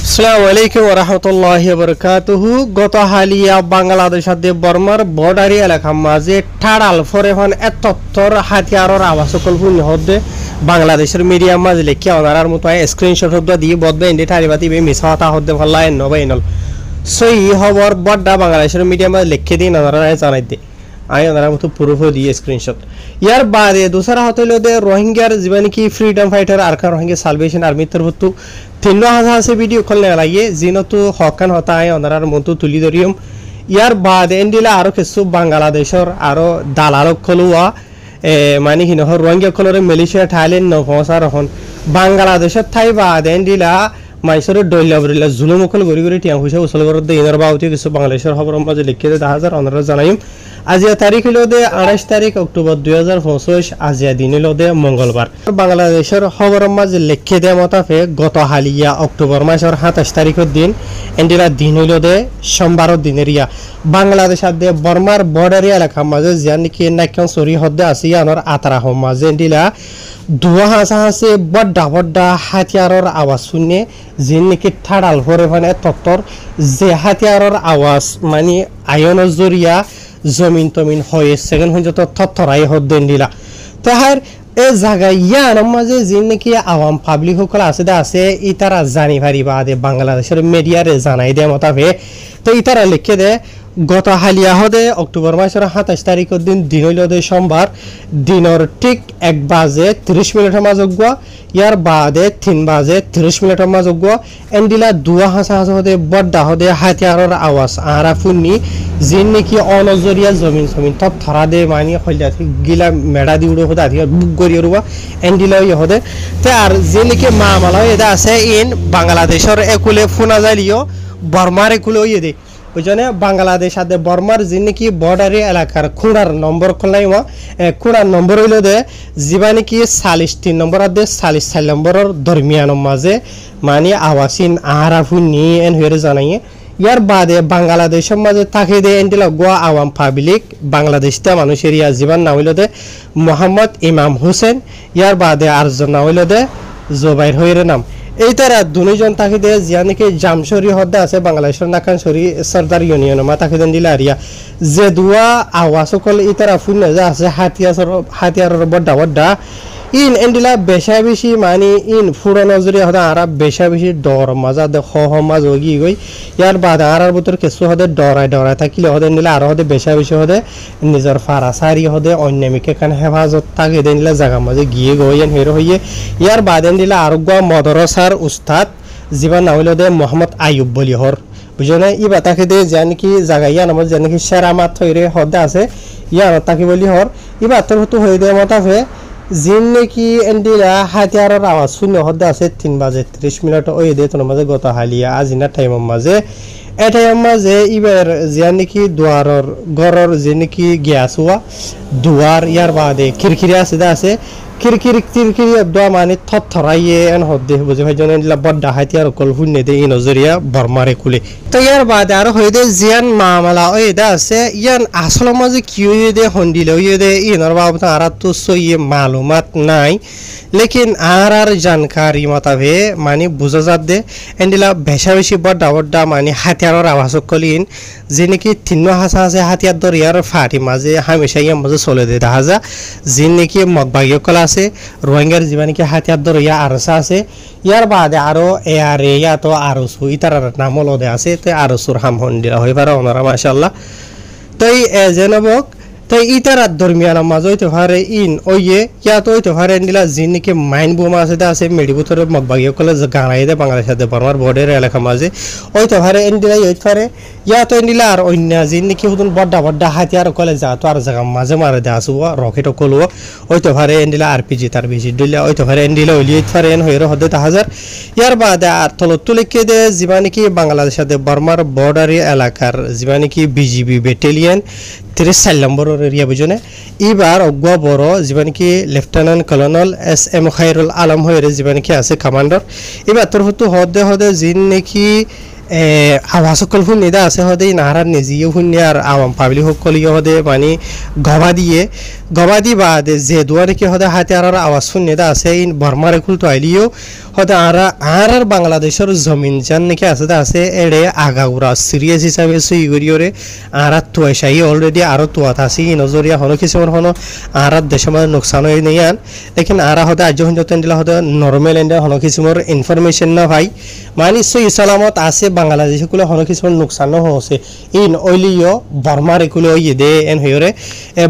আসসালামু আলাইকুম ওয়া রাহমাতুল্লাহি ওয়া বারাকাতুহু। গত হালিয়া বাংলাদেশ আর বর্মার বর্ডারি এলাকার মাঝে ঠাড়াল ফরেফান এতত্তর হাতিয়ারর আওয়াজ সকল ফুল হদ্দে বাংলাদেশের মিডিয়া মাঝে লেখি অনারার মতো স্ক্রিনশট হদ্দা দিয়ে বদবে ইন্ডি ঠারিবাতি বে মিছা কথা হদ্দে ভাল্লায় নবাইনল সই খবর বড়টা বাংলাদেশের মিডিয়া মাঝে লিখে দিন অনারা জানাই দে আই ওনার মতো প্রুফ দিয়ে স্ক্রিনশট ইয়ার বাদে দোসরা হতইল দে রোহিঙ্গার জীবন কি freedom fighter Arakan Rohingya Salvation Army তরফতু 3,000 আছে ভিডিও কল লাগে জিনতু হকান হতা আই ওনার মতো তুলি ধরিয়ম ইয়ার বাদে এন্ডিলা আরো কিছু বাংলাদেশের আরো দালালক কলুয়া মানে হিনহ রোহিঙ্গা কলরে মালয়েশিয়া থাইল্যান্ড নফসার হন বাংলাদেশের থাই বাদে এন্ডিলা মাইসর ডইলা বরিলা জুলুমকল গরি গরি টিয়া হইছে উসল করতে ইনার বাউতি কিছু বাংলাদেশের খবর মাঝে লিখে দে 1000 ওনারা জানাইম আজিয়া তারিখ হলো দে 28 তারিখ অক্টোবর 2025 আজিয়া দিন হলো দে মঙ্গলবার বাংলাদেশের খবর মাঝে লিখে দে মতাফে গত হালিয়া অক্টোবর মাসের 27 তারিখের দিন এন্ডিলা দিন হলো দে সোমবারের দিনেরিয়া বাংলাদেশ আর দে বর্মার বর্ডারি এলাকা মাঝে জানি কি নাকন সরি হদ্দে আসিয়া আনর আতরা হম মাঝে এন্ডিলা দুয়া হাসে বড়া বড়া হাতিয়ারর আওয়াজ শুনে যে নাকি ঠাড়াল ভরে মানে তত্তর যে হাতিয়ারর আওয়াজ মানে আয়নের জরিয়া জমিন তমিন হয়ে সেকেন্ড হয়ে যত থরথরাই হদ্দেন দিলা তাহার এ জায়গায় ইয়ার মাঝে যে নাকি আওয়াম পাবলিক সকল আছে ইতারা জানি পারিবা দে বাংলাদেশের মিডিয়ারে জানাই দে মতাবে তো ইতারা লিখে দে গত হালিয়া হদে অক্টোবর মাসের 27 তারিখের দিন দিন হইল দে সোমবার দিনের ঠিক 1 বাজে 30 মিনিটের মাঝে গুয়া ইয়ার বাদে 3 বাজে 30 মিনিটের মাঝে গুয়া এন্ডিলা দুয়া হাসা হদে বড়া হদে হাতিয়ারর আওয়াজ আরা ফুন্নি জিন নাকি অনজরিয়া জমিন জমিন তত ধরা দে মানি হইলা গিলা মেডা দি উড়ো হদা আধিয়া বুক গরি রুবা এন্ডিলা হদে তে আর যে নাকি মামলা এটা আছে ইন বাংলাদেশের একুলে ফোনা যাইলিও বর্মার একুলে হইয়ে দে ওইজনে বাংলাদেশ আর বর্মার যে নাকি বর্ডারি এলাকার খুঁড়ার নম্বর খোলাই খুঁড়ার নম্বর হইল দে যা নাকি 43 নম্বর আর দে 44 নম্বরের দরমিয়ান মাঝে মানে আওয়াসিন আহারা ফুনি এন হয়ে জানাইয়ে ইয়ার বাদে বাংলাদেশের মাঝে তাকে দে এন্ডিলা গোয়া আওয়াম পাবলিক বাংলাদেশটা মানুষের ইয়া জীবন না হইল দে মোহাম্মদ ইমাম হোসেন ইয়ার বাদে আরজন না হইল দে জোবাইর হইরে নাম এই তারা দুজন তাকে দে জিয়া নাকি জামশরি হদ্দা আছে বাংলাদেশের নাকান সরি সরদার ইউনিয়ন মা তাকে দেন দিলা আরিয়া যে দুয়া আওয়াজ সকল এই তারা ফুন যা আছে হাতিয়ারের বড়া বড়া ইন এন্ডিলা বেশা বেশি মানে ইন ফুড়ো নজরে হদা আরা বেশা বেশি ডর মাজা দে হ মাজ ওগি গই ইয়ার বাদ আরার ভিতর কিছু হদে ডরাই থাকিলে হদে নিলা আর হদে বেশা বেশি হদে নিজের ফারাসারি হদে অন্যমিকে কান হেফাজত থাকে দেনিলা জায়গা মাঝে গিয়ে গইয়েন হের হইয়ে ইয়ার বাদ এন্ডিলা আরোগ্য মদরসার উস্তাদ জীবন না হইল দে মোহাম্মদ আইয়ুব বলি হর বুঝনে ইবা তাকে দে জানি কি জায়গা ইয়া নাম জানি কি সেরামাত হইরে হদে আছে ইয়া তাকে বলি হর ইবা তোর হতো হই দে মতাফে জিন নাকি এন্ডিলা হাতিয়ারর আওয়াজ শুনে হদ্দা আছে 3 বাজে 30 মিনিট ওই দে তোর মাঝে গত হালিয়া আজিনা টাইমের মাঝে এ টাইমের মাঝে ইবার যে নাকি দুয়ারর ঘরর যে নাকি গ্যাস হওয়া দুয়ার ইয়ার বাদে খিরখিরি আছে খিরখিরি দোয়া মানে থরথরাইয়ে এন হদ্দে বুঝে ভাই জন এন্ডিলা বড় হাতিয়ার কল হুন্নে দে ই নজরিয়া বর্মারে কুলে তো ইয়ার বাদে আর হই দে জিয়ান মামলা ওই দা আছে ইয়ান আসল মাঝে কি হই দে হন্ডিলে হই দে ইনর বাবু আর তো সই মালুমাত নাই लेकिन आर जानकारी मताबे मानी बुझा जात दे एंडिला बेशा बेशी बड़ा मानी हाथियार आवाज कलिन जे नाकि थिन्न हासा से हाथियार दर यार फाटी माजे हमेशा या मजे चले दे दाजा जे नाकि मगबागियो कला আছে রোহিঙ্গার জীবন কি হাতিয়ার দর ইয়া আরসা আছে ইয়ার বাদে আরো এআরএ ইয়া তো আরসু ইতার নাম লদে আছে তে আরসুর হাম হন্ডিলা হই পারে ওনারা মাশাআল্লাহ তাই এজেনবক তাই ইতারার দরমিয়ান মাঝে হইতে পারে ইন ওইয়ে ইয়া তো হইতে পারে এন্ডিলা জিন নাকি মাইন বোমা আছে মেডিবুতরে মগবাগিও কলে গাড়াই দে বাংলাদেশের বর্মার বর্ডার এলাকা মাঝে হইতে পারে এন্ডিলা হইতে পারে ইয়া তো এন্ডিলা আর অন্য জিন নাকি হুদুন বড়া হাতিয়ার কলে যা তো আর জায়গা মাঝে মারে দে আসু রকেট কলু হইতে পারে এন্ডিলা আরপিজি তার বেশি দিলা হইতে পারে এন্ডিলা হইলে পারে এন হইরে হদে 1000 ইয়ার বাদে আর তলতুলিকে দে জীবা নাকি বাংলাদেশের বর্মার বর্ডারি এলাকার জীবা নাকি বিজিবি ব্যাটালিয়ন 30 নম্বরের এরিয়া বুঝনে এবার অগুয়া বড় জীবন কি lieutenant colonel SM Khairul Alam হয়ে জীবন কি আছে কমান্ডার এবার তোর হতো হদে জিন নাকি আওয়াজ সকল শুনিদা আছে হদে নাহারার নিজেও শুনি আর আওয়াম পাবলিক সকলিও হদে মানে গবাদি বা যে দুয়ারে কি হদে হাতে আর আওয়াজ শুনিদা আছে ইন বর্মারে খুলতো আইলিও হদে আর বাংলাদেশের জমিন জান নাকি আছে এড়ে আগাউরা সিরিয়াস হিসাবে সুই করিওরে আর তুয়াশাই অলরেডি আরো তুয়াত আছে ই নজরিয়া হনো কিছুমান হনো আর দেশের মধ্যে নোকসান হয়ে নেই আন লেকিন আর হদে আজ হন দিলা হদে নর্মাল এন্ডে হনো কিছুমান ইনফরমেশন না ভাই মানে সই সালামত আছে বাংলাদেশ কুলে হনো কিছুমান নোকসান হচ্ছে ইন ওইলিও বর্মার একুলে ওই দে এন হইরে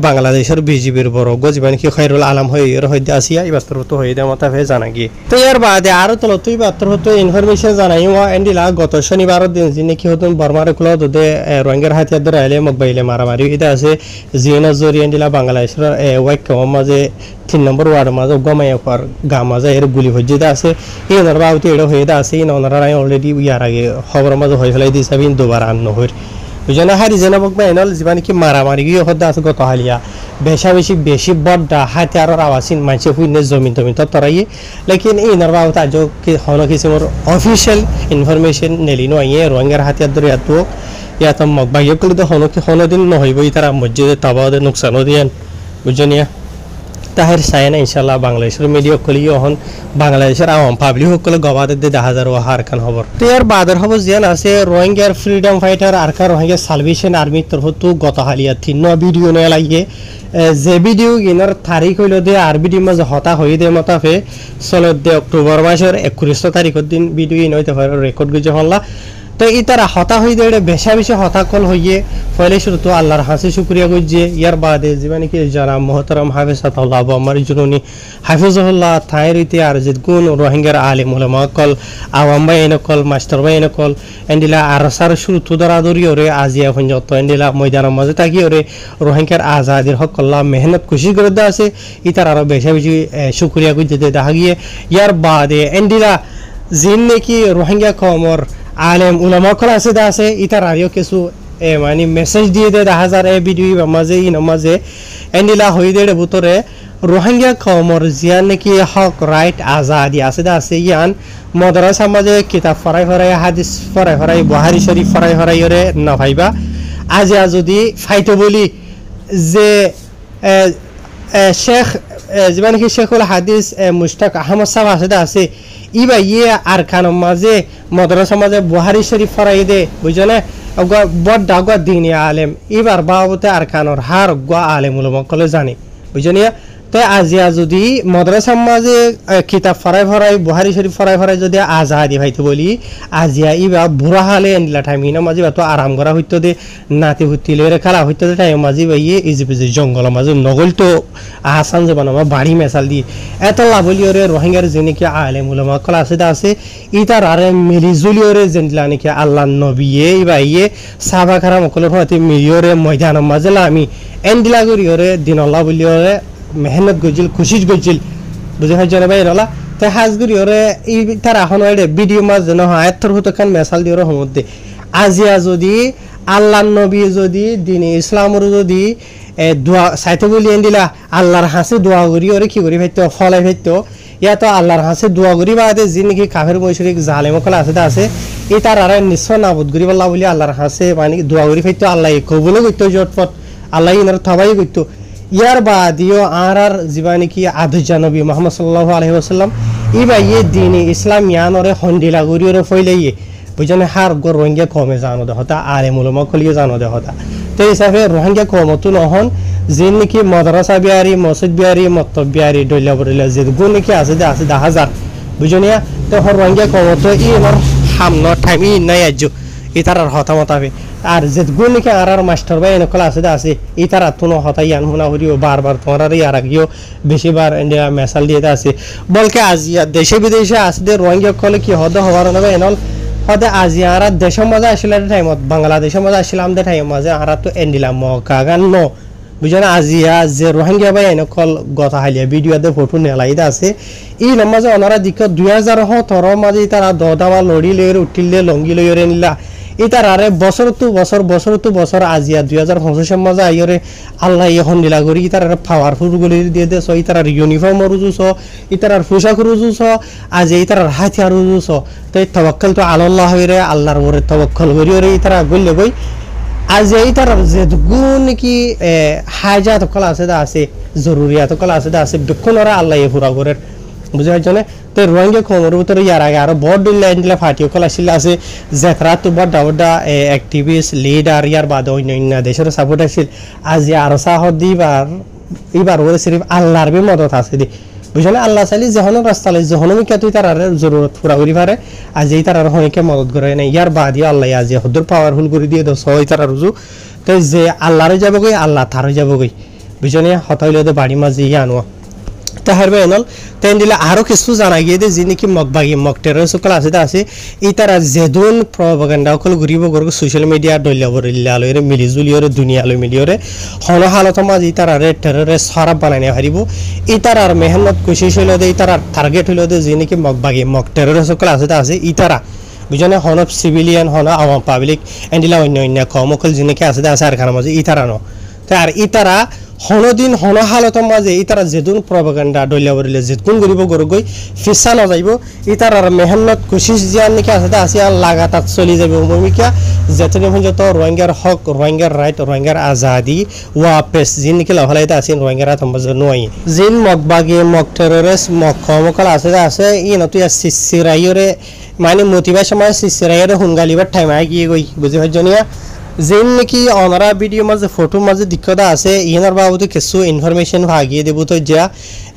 বাংলাদেশের বিজিবির বড় গজবান কি খৈরুল আলম হইরে হইতে আসিয়া এই বাস্তব তো হইতে মতা ভে জানা গিয়ে তো এর বাদে আরো তো তুই বাস্তব তো ইনফরমেশন জানাই ওয়া এন্ডিলা গত শনিবার দিন যিনি কি হতুন বর্মার একুলে দে রোহিঙ্গার হাতিয়ার ধরে আইলে মোবাইলে মারামারি এটা আছে জিএনা জরি এন্ডিলা বাংলাদেশের ওয়াক কম মাঝে 3 নম্বর ওয়ার্ড মাঝে গমাইয়া পার গা মাঝে এর গুলি হজ্জিদা আছে এই ওনার বাউতে এড়ো হইদা আছে ইন ওনারা অলরেডি ইয়ার আগে খবর মাঝে হয়ে ফেলাই দিছে বিন দুবার আন্ন হইর বুঝেন হারি জেনাবক বাইনল জীবন কি মারামারি গিয়ে হদ্দা আছে গত হালিয়া বেশি বড়টা হাতে আর আওয়াসিন মানছে হুইনে জমিন তরাই লেকিন এই ওনার বাউতে আজ হনো কিছু মোর অফিসিয়াল ইনফরমেশন নেলিনো আইয়ে রোহিঙ্গার হাতিয়ার ধরে এত ইয়াত মগ বাইয়ে কলে তো হনো দিন নহইব তারা মসজিদে তাবাদে নোকসানও দিয়েন বুঝনিয়া তাহের সায়না ইনশাল্লাহ বাংলাদেশের মিডিয়া কলিও হন বাংলাদেশের আওয়াম পাবলিক সকলে গবাদের দে 10,000 ওহার খান খবর তো এর বাদের খবর জিয়ান আছে রোহিঙ্গার ফ্রিডম ফাইটার আর কা রোহিঙ্গা সালভেশন আর্মির তরফতো গত হালিয়া 3 ভিডিও নে লাগিয়ে যে ভিডিও গিনার তারিখ হইল দে আরবিডি মাঝে হতা হয়ে দে মতাফে 16 অক্টোবর মাসের 21 তারিখের দিন ভিডিও ইন হইতে পারে রেকর্ড গজে হল্লা তো ই তারা হতা হয়ে দেড়ে বেশি হতাকল হইয়ে ফলে শুরু তো আল্লাহর হাসি শুক্রিয়া করছে ইয়ার বাদে জীবনে কি জানা মোহতারাম হাফেজাতুল্লাহ আবু আমার জুনুনি হাফিজুল্লাহ থায়রিতে আর যে গুণ রোহিঙ্গার আলিম উলামা কল আওয়াম ভাই এনকল মাস্টার ভাই এনকল এন্ডিলা আর সার শুরু তো দরাদরি ওরে আজিয়া ফঞ্জত এন্ডিলা ময়দানের মাঝে থাকি ওরে রোহিঙ্গার আজাদির হক আল্লাহ মেহনত খুশি করে দেওয়া আছে ই তার আরো বেশি শুক্রিয়া করতে দেখা গিয়ে ইয়ার বাদে এন্ডিলা জিন নাকি রোহিঙ্গা কমর আলেম উলামা কল আছে ইতার আরিও কিছু মানে মেসেজ দিয়ে দে 1000 ভিডিও মাঝে ইন মাঝে এন্ডিলা হই দে ভিতরে রোহিঙ্গা কমর জিয়ান নাকি হক রাইট আজাদি আছে ইয়ান মাদ্রাসা মাঝে কিতাব ফরাই হাদিস ফরাই বুখারী শরীফ ফরাই রে না ভাইবা আজ যদি ফাইতো বলি যে শেখ জীবন কি শেখুল হাদিস মুশতাক আহমদ সাহেব আছে ইবা ইয়ে আর খান মাঝে মাদ্রাসা মাঝে বুখারী শরীফ ফরাই দে বুঝলে বড় ডাগা দিনী আলেম এবার বাবতে আর খানর হার গা আলেম উলামা কলে জানি বুঝনিয়া তো আজিয়া যদি মাদ্রাসা মাঝে কিতাব ফরাই বুখারী শরীফ ফরাই যদি আজাদি ভাইতে বলি আজিয়া ইবা বুড়া হালে এন্ডিলা টাইমিনা মাঝে তো আরাম করা হইতো দে নাতি হুতিলে রে খেলা হইতো দে টাইম মাঝে ভাইয়ে ইজিপিজি জঙ্গল মাঝে নগল তো আসান যে বানাবা বাড়ি মেসাল দি এত লাভলি ওরে রোহিঙ্গার যিনি কি আলেম উলামা কল আছে ইতার আরে মিলিজুলি ওরে যেন্ডিলা নাকি আল্লাহ নবিয়ে ভাইয়ে সাহাবা কারাম কল হতে মিলিওরে ময়দানের মাঝে আমি এন্ডিলা করি ওরে দিনল্লাহ বলি ওরে মেহনত গজিল খুশিস গজিল বুঝে হয় জানা ভাই রলা তাই হাজগুড়ি ওরে এই তার এখন ওরে ভিডিও মাঝ যেন হয় এত হতো খান মেসাল দিয়ে ওরা সমুদ্রে আজিয়া যদি আল্লাহ নবী যদি দিন ইসলামর যদি দোয়া সাইতে বলি এন্ডিলা আল্লাহর হাসে দোয়া করি ওরে কি করি ভাইতো ফলাই ভাইতো ইয়া তো আল্লাহর হাসে দোয়া করি বাদে যে নাকি কাফের মৈশরিক জালেম কলা আছে এই তার আর নিশ্চয় নাবুদ করি বললা বলি আল্লাহর হাসে মানে দোয়া করি ভাইতো আল্লাহ কবুলও করতো জটপট আল্লাহ ইনার থবাই করতো ইয়ার বাদিও আর জীবানি কি আদুজা নবী মুহাম্মদ সাল্লাল্লাহু আলাইহি ওয়াসাল্লাম ইবা ইয়ে দিন ইসলাম ইয়ানরে হন্ডিলা গরিয়রে ফইলাইয়ে বুঝনে হার গো রোহিঙ্গা কমে জানো দে হতা আলেম উলামা কলিয়ে জানো দে হতা তো হিসাবে রোহিঙ্গা কমতো নহন যিন নাকি মাদ্রাসা বিহারি মসজিদ বিহারি মক্তব বিহারি ডইলা বড়িলা যে গুণ নাকি আছে 10,000 বুঝনিয়া তো রোহিঙ্গা কমতো ই আমার হামনো টাইম ই নাই আজু ইতারার হতা মতাবে আর যে গুণ নাকি আর মাস্টার ভাই এনকল আছে ইতারা তুনো হতাই আনহুনা হরিও বারবার তোমার আর আগিও বেশিবার ইন্ডিয়া মেসাল দিয়ে আছে বলকে আজিয়া দেশে বিদেশে আসে রোহিঙ্গা কলে কি হদ হওয়ার না এনল হদে আজিয়া আর দেশের মাঝে আসলে টাইমত বাংলাদেশের মাঝে আসলাম দে টাইম মাঝে আর তো এন্ডিলাম কাগান ন বুঝনা আজিয়া যে রোহিঙ্গা ভাই এনকল গতা হালিয়া ভিডিও দে ফটো নেলাইদা আছে ই নামাজে ওনারা দিক 2017 মাঝে তারা দদামা লড়ি লইরে উঠিলে লঙ্গি লইরে নিলা ইতারারে বছর তো বছর আজিয়া 2025 মাঝে আইরে আল্লাহ এখন দিলা করি ইতারারে পাওয়ারফুল গুলি দিয়ে দেছ ইতারার ইউনিফর্ম রুজুস ইতারার পোশাক রুজুস আজ ইতারার হাতিয়ার রুজুস তাই তাওয়াক্কাল তো আল্লাহ হইরে আল্লাহর উপরে তাওয়াক্কাল করি রে ইতারা গল্লে বই আজ ইতারার যে গুণ কি হাজাত কলা আছে জরুরিয়াত কলা আছে বিক্ষণরা আল্লাহ পুরা করে বুঝা জনে তো রোহিঙ্গা কমর ভিতরে ইয়ার আগে আরো বড় লাইন দিলা ফাটিও কলা ছিল আছে যেতরা তো বড় অ্যাক্টিভিস্ট লিডার ইয়ার বাদ অন্য দেশের সাপোর্ট আছিল আজ আর সাহদ দিবার এবার ওরে সিরিফ আল্লাহর বি মদত আছে দি বুঝলে আল্লাহ চাইলে যখন রাস্তা লাই যখন মিকা তুই তার জরুরত পুরা করি পারে আজ এই তার হনিকে মদত করে না ইয়ার বাদ আল্লাহ আজ হদুর পাওয়ারফুল করে দিয়ে দো সই তার রুজু তো যে আল্লাহরে যাব গই আল্লাহ তারও যাব গই বুঝলে হতাইলে তো বাড়ি মাঝে ইয়ে আনোয়া তাহারবে এনল তেন দিলে আরো কিছু জানা গিয়ে দে যিনি কি মগবাগি মকটেরর সকল আছে এই তারা যেদুন প্রপাগান্ডা সকল ঘুরিব গরগ সোশ্যাল মিডিয়া ডইলাবর ইল্লালরে মিলিজুলিয়রে দুনিয়ালয় মিলিয়রে হন হালত মাঝ এই তারা রে টেররে সরাব বানাইনে হারিব এই তারার মেহনত কোশিশ হইল দে এই তারার টার্গেট হইল দে যিনি কি মগবাগি মকটেরর সকল আছে এই তারা বুঝনে হন সিভিলিয়ান হন আওয়াম পাবলিক এন্ডিলা অন্য কমকল যিনি কি আছে আর কারণ মাঝে এই তারা ন তার এই তারা হনদিন হন হালত মাঝে ইতারা যেদুন প্রপাগান্ডা ডলিয়া বরিলে যেদুন গরিব গরগই ফিসা না যাইব ইতারার মেহনত কোশিশ জিয়ান নাকি আছে আর লাগাতার চলি যাবে ভূমিকা যেতনে পর্যন্ত রোহিঙ্গার হক রোহিঙ্গার রাইট রোহিঙ্গার আজাদি ওয়াপেস জিন নাকি লাভালাইতে আছে রোহিঙ্গার আতম্বাজ নয় জিন মগবাগি মগ টেররিস্ট মগ কমকল আছে ই নতুন সিসিরাইরে মানে মোটিভেশন সময় সিসিরাইরে হুনগালিবার টাইম আই গিয়ে গই বুঝি হজনিয়া যেন নাকি অনারা ভিডিও মাঝে ফটো মাঝে দিক্কতা আছে ইনার বাবদে কিছু ইনফরমেশন ভাগিয়ে দেব তো যা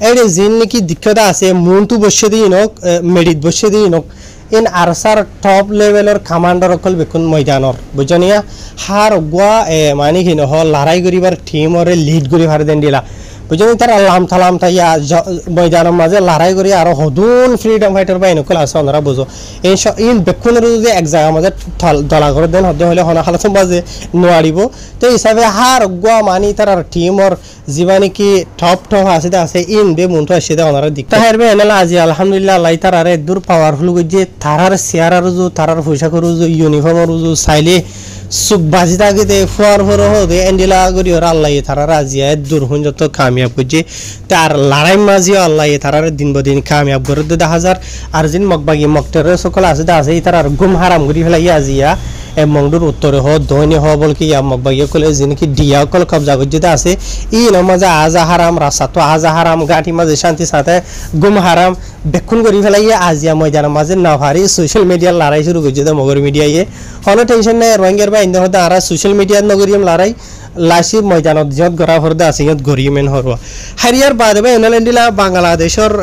এর যেন নাকি দিক্কতা আছে মনটু বসে দিই নক মেডিট বসে দিই নক ইন আরসার টপ লেভেলের কমান্ডার অকল বেকুন ময়দানর বুঝনিয়া হার গোয়া মানে কি নহ লড়াই করিবার টিমরে লিড করি ভার দেন দিলা বুঝলি তার আল্লাম থালাম তাইয়া ময়দানের মাঝে লড়াই করি আর হদুন ফ্রিডম ফাইটার বা এনেকুল আছে ওনারা বুঝো ইন বেক্ষণের যদি এক জায়গার মাঝে দলা করে দেন হতে হলে হনা খালাসম বাজে নোৱাৰিব তো হিসাবে হার গোয়া মানি তার টিমর জীবানি কি টপ আছে ইন বে মনটো আসে দে ওনারা দিক তাহের বে এনালা আজি আলহামদুলিল্লাহ আল্লাহ তার আরে দূর পাওয়ারফুল গজে তারার শেয়ার আর তারার পয়সা করু ইউনিফর্ম আর চাইলে সুখ বাজি থাকে দে ফুয়ার ফুর দে এন্ডিলা করি ওরা আল্লাহ তারা রাজিয়া দূর হন যত কামিয়াব করছে তার লড়াই মাঝি আল্লাহ তারা দিন বদিন কামিয়াব করে দে 1000 আর জিন মগবাগি মকটের সকল আছে তার গুম হারাম করি ফেলাই আজিয়া মংডুর উত্তরে হ দৈনি হ বলকি ইয়া মগবাগি কলে জিন কি ডিয়া কল কবজা করতে আছে ই নমাজে আজা হারাম রাস্তা তো আজা হারাম গাঠি মাঝে শান্তি সাথে গুম হারাম বেক্ষণ করি ফেলাই আজিয়া ময়দানের মাঝে না ভারি সোশ্যাল মিডিয়ার লড়াই শুরু করছে মগর মিডিয়ায় হলো টেনশন নাই রোহিঙ্গার বা ইন্দো হতে আর সোশ্যাল মিডিয়ার নগরিয়াম লড়াই লাসি ময়দানত যত গড়া হরদে আছে ইয়ত গরিমেন হরওয়া হারিয়ার বাদে বা এনলেন্ডিলা বাংলাদেশের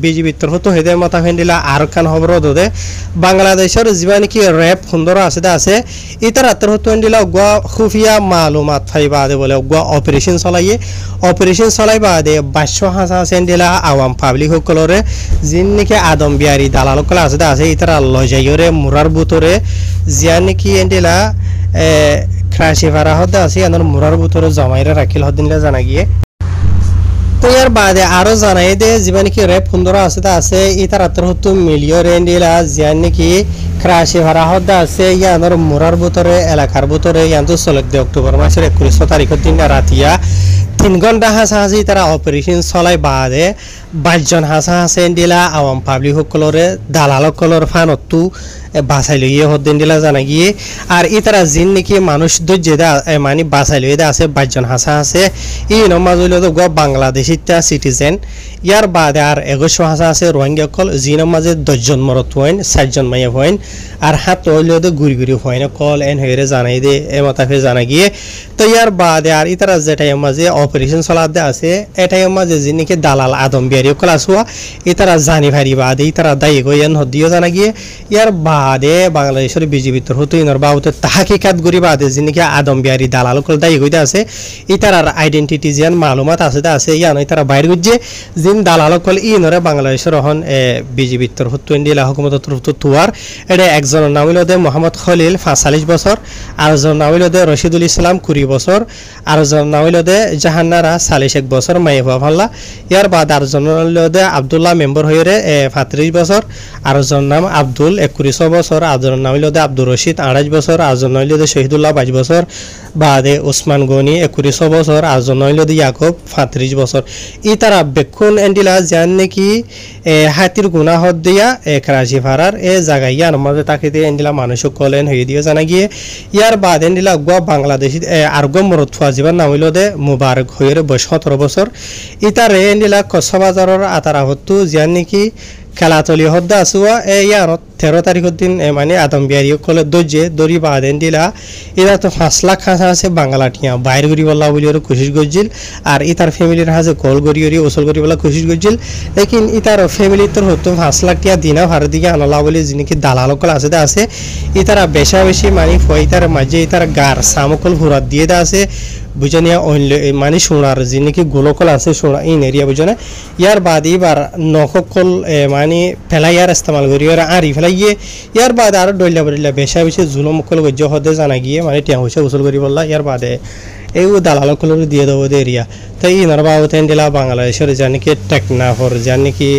বিজেপির হতো হেদে মাথা ফেন্ডিলা আর খান খবর দে বাংলাদেশের জীবানি কি র্যাপ সুন্দর আছে ইতার আত্মর হতো এন্ডিলা গোয়া খুফিয়া মালুমাত ফাই বাদে বলে গোয়া অপারেশন চলাই বাদে 22 হাজার সেন্ডিলা আওয়াম পাবলিক সকলরে জিন নাকি আদম বিহারি দালাল সকল আছে ইতার লজাইরে মুরার বুতরে জিয়া নাকি এন্ডিলা ক্রাশি ভাড়া হতে আছে আনার মুরার বুতরে জমাইরে রাখিল হদিনলে জানা গিয়ে তো ইয়ার বাদে আরো জানাই দে জীবন কি রেপ সুন্দর আছে ইতার আত্মর হতো মিলিয়র এন্ডিলা জিয়ান নাকি ক্রাশি ভাড়া হতে আছে ইয়ানোর মুরার বুতরে এলাকার বুতরে ইয়ান তো 16 অক্টোবর মাসের 21 তারিখের দিন রাতিয়া 3 ঘন্টা হাসাহাসি তারা অপারেশন চলাই বাদে 22 জন হাসাহাসি এন্ডিলা আওয়াম পাবলিক সকলরে দালাল সকলর ফানতু বাসাই লইয়ে হদিন দিলা জানা গিয়ে আর ইতারা জিন নাকি মানুষ দজ্জেদা মানে বাসাই লইয়ে আছে 22 জন হাসাহাসি ই নমাজ হইল তো বাংলাদেশিটা সিটিজেন ইয়ার বাদে আর 21 হাসাহাসি রোহিঙ্গা কল জিন মাঝে 10 জন মরত হইন 7 জন মাইয়া হইন আর হাত হইল তো গুড়ি হইন কল এন হইরে জানাই দে এ মাতাফে জানা গিয়ে তো ইয়ার বাদে আর ইতারা যেটাই মাঝে অপারেশন চলাতে আছে এটাই মাঝে জিন নাকি দালাল আদম বিহারি ক্লাস হওয়া ইতারা জানি ভারি বাদে ইতারা দায়ী গইয়ান হদিও জানা গিয়ে ইয়ার বাদে বাংলাদেশের বিজেপির হতো ইনার বাবুতে তাহাকিকাত গরি বাদে যিনি আদম বিহারি দালাল কল দায়ী গইতে আছে ইতারার আইডেন্টিটি জিয়ান মালুমাত আছে ইয়ান ইতারা বাইর গজ্জে জিন দালাল কল ইনরে বাংলাদেশের হন বিজেপির হতো ইন্ডিয়া হুকুমত হতো তুয়ার এটা একজনের নাম হইল দে মোহাম্মদ খলিল 45 বছর আর জন নাম হইল দে রশিদুল ইসলাম 20 বছর আর জন নাম হইল দে জাহান্নারা 41 বছর মাইয়া ভাল্লা ইয়ার বাদ আর জনের একজনলে আব্দুল্লাহ মেম্বার হইরে 35 বছর আর জন নাম আব্দুল 21 বছর আর জন নাম হইলো আব্দুর রশিদ 28 বছর আর জন হইলো শহীদুল্লাহ 22 বছর বাদে ওসমান গনি 21 বছর আর জন হইলো ইয়াকুব 35 বছর ই তারা বেকুন এন্ডিলা জান নাকি হাতির গুনাহ দিয়া করাচি ফারার জায়গায় ইয়ার মাঝে তাকিতে এন্ডিলা মানুষ কলেন হয়ে দিয়ে জানা গিয়ে ইয়ার বাদ এন্ডিলা গো বাংলাদেশি আর গো মরত ফাজিবার নাম হইলো দে মুবারক হইরে 17 বছর ইতারে এন্ডিলা কসবাজারের আতারা হতো জান নাকি খেলাতলি হদ্দা আসুয়া ইয়ার 13 তারিখের দিন মানে আদম বিহারি কলে দর্জে দড়ি বাঁধেন দিলা এরা তো 5 লাখ খাঁচা আছে বাংলা টিয়া বাইর করি বলা বলি ওরা কোশিশ করছিল আর ইতার ফ্যামিলির হাজে কল করি ওসল করি বলা কোশিশ করছিল লেকিন ইতার ফ্যামিলি তোর হতো 5 লাখ টিয়া দিনা ভারত দিকে আনলা বলে যিনি দালালকল আছে ইতারা বেশা বেশি মানে ফইতার মাঝে ইতার গার সামকল হুরাত দিয়ে দা আছে বুঝানিয়া মানে সোনার যিনি গোলকল আছে সোনা ইন এরিয়া বুঝনে ইয়ার বাদ এবার নকল মানে ফেলাইয়ার ইস্তেমাল করি ওরা আরি ফেলাইয়ে ইয়ার বাদ আর ডইলা বলিলা বেশা বেশি জুলুম কল গজ্য হদে জানা গিয়ে মানে টিয়া হইছে উসল করি বললা ইয়ার বাদে এই দালালকল দিয়ে দেবো এরিয়া তো ইনার বাবতেন দিলা বাংলাদেশের জানি কি টেকনাফর জানি কি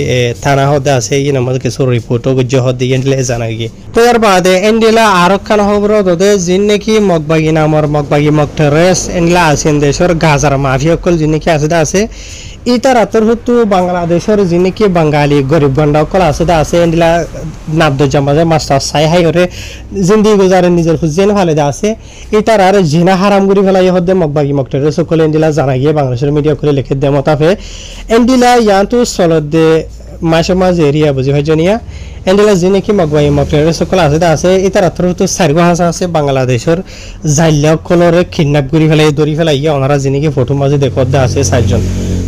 থানা হদে আছে ইন আমাদের কিছু রিপোর্টও গজ্য হদে এন্ডিলে জানা গিয়ে তো ইয়ার বাদে এন্ডিলা আরো খান খবর হদে যিন নাকি মগবাগি নামর মগবাগি মগটেরেস এন্ডিলা আছেন দেশের গাজার মাফিয়াকল যিনি নাকি আছে ইতার আতর হতো বাংলাদেশের যিনি কি বাঙালি গরিব গন্ডাকল আছে এন্ডিলা নাব্দ জামাজে মাস্টার সাই হাই করে জিন্দিগি গুজারে নিজের হুজেন ভালে আছে ইতার আর জিনা হারাম গুরি ফেলাই হদে মগবাগি মগটেরে সকলে এন্ডিলা জানা গিয়ে বাংলাদেশের মিডিয়া করে লিখে দে মতাফে এন্ডিলা ইয়ান্তু সলদে মাঝে এরিয়া বুঝি ভাইজনিয়া এন্ডিলা যিনি কি মগবাগি মগটেরে সকলে আছে ইতার আতর হতো সারিগো হাসা আছে বাংলাদেশের জাইলা কলরে কিডন্যাপ গুরি ফেলাই দড়ি ফেলাই ওনারা যিনি কি ফটো মাঝে দেখতে আছে 4 জন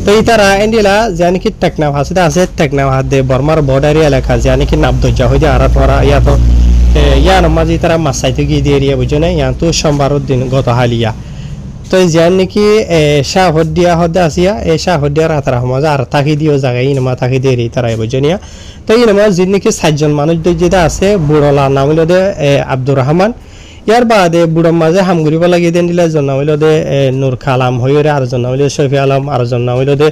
তো ইতারা এন্ডিলা জানি কি টেকনাফ আছে টেকনাফ হাতে বর্মার বর্ডারি এলাকা জানি কি নাবদজা হয়ে যায় আরা তোরা ইয়া তো ইয়ার মাঝে তারা মাসাইতে গিয়ে দিয়ে এরিয়া বুঝে না ইয়া তো সোমবারের দিন গত হালিয়া তো জানি কি শাহদিয়া হদে আসিয়া এই শাহদিয়া রাতারা মাঝে আর থাকি দিও জায়গায় ইনমা থাকি দিয়ে তারা বুঝে নিয়া তো ইনমা যিনি কি 4 জন মানুষ যেটা আছে বুড়লা নাম হইল দে আব্দুর রহমান ইয়ার বাদে বুড়ার মাঝে হামগুড়িব লাগিয়ে দেন দিলে জন হইল দে নূর খালাম হইরে আর জন হইল শফি আলম আর জন হইল দে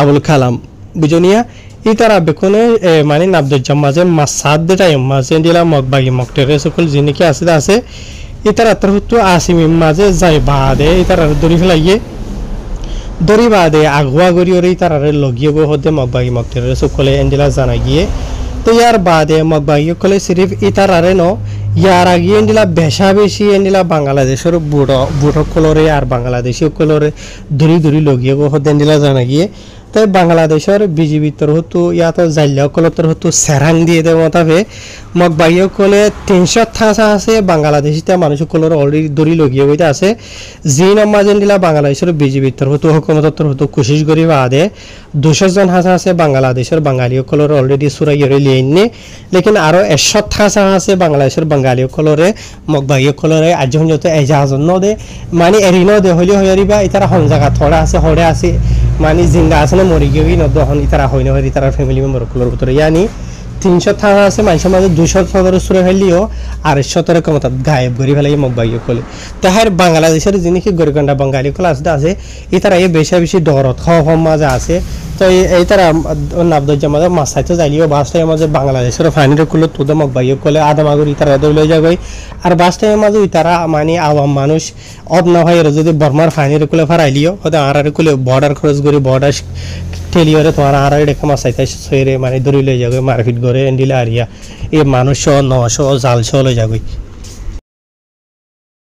আবুল খালাম বুঝনিয়া ই তারা বেকনে মানে নাবদুজ্জাম মাঝে মাসাদ দে টাইম মাঝে দিলা মগবাগি মগটেরে সকল যিনি কি আছে ই তারা তোর হতো আসিমিম মাঝে যাই বাদে ই তারা দড়ি ফেলাইয়ে দড়ি বাদে আগুয়া গড়ি ওরে তারা লগিয়ে গো হদে মগবাগি মগটেরে সকলে এন্ডিলা জানা গিয়ে তো ইয়ার বাদে মগবাগি কলে সিরিফ ই তারারে ন ইয়ার আগে এন্ডিলা বেশা বেশি এন্ডিলা বাংলাদেশের বুড়ো কলরে আর বাংলাদেশি কলরে দূরি লগিয়ে গো হদে এন্ডিলা জানা গিয়ে তাই বাংলাদেশের বিজিবি তোর হতো ইয়াত জাইলা কল তোর হতো সেরাং দিয়ে দেওয়া মতাবে মগবাগি কলে 300 থাসা আছে বাংলাদেশিতে মানুষ কলর অলরেডি দড়ি লগিয়ে গইতে আছে জি নাম্বার এন্ডিলা বাংলাদেশের বিজিবি তোর হতো হুকুমত তোর হতো কোশিশ করি বাদে 200 জন হাসা আছে বাংলাদেশের বাঙালি কলর অলরেডি সুরাইয়ে লিয়েনে লেকিন আরো 100 থাসা আছে বাংলাদেশের বাঙালি কলরে মগবাগি কলরে আজন যত এজাজ নদে মানে এরিনো দে হলি হইরিবা ইতারা হন জায়গা থড়া আছে হড়ে আছে মানে জিন্দা আছে না মরি গিয়ে নদহন ইতারা হয় না ইতারা ফ্যামিলি মেম্বার কলর ভিতরে ইয়ানি 300 থানা আছে মানুষের মাঝে 200 সদর সুরে ফেললিও আর 100 ক্ষমতা গায়েব করি ফেলাই মগবাগি কলে তাহার বাংলাদেশের যিনি কি গরিগন্ডা বাঙালি কল আছে ইতারা এই বেশি দরদ খাওয়া মাঝে আছে তো এই তারা নাবদজ্জাম মাঝে মাসাইতে যাইলিও বাসটাই মাঝে বাংলাদেশের ফাইনাল করলে তোদের মগবাগি কলে আদামাগুর ইতারা দৌড়ে যাবে আর বাসটাই মাঝে ইতারা মানে আওয়াম মানুষ অদ না হয় যদি বর্মার ফাইনাল করলে ফারাইলিও হয়তো আর করলে বর্ডার খরচ করি বর্ডার ঠেলিওরে তোমার আর রেখা মাসাইতে সইরে মানে দৌড়ি লয়ে যাবে মারপিট করে এন্ডিলে আরিয়া এই মানুষ 900 জাল লয়ে যাবে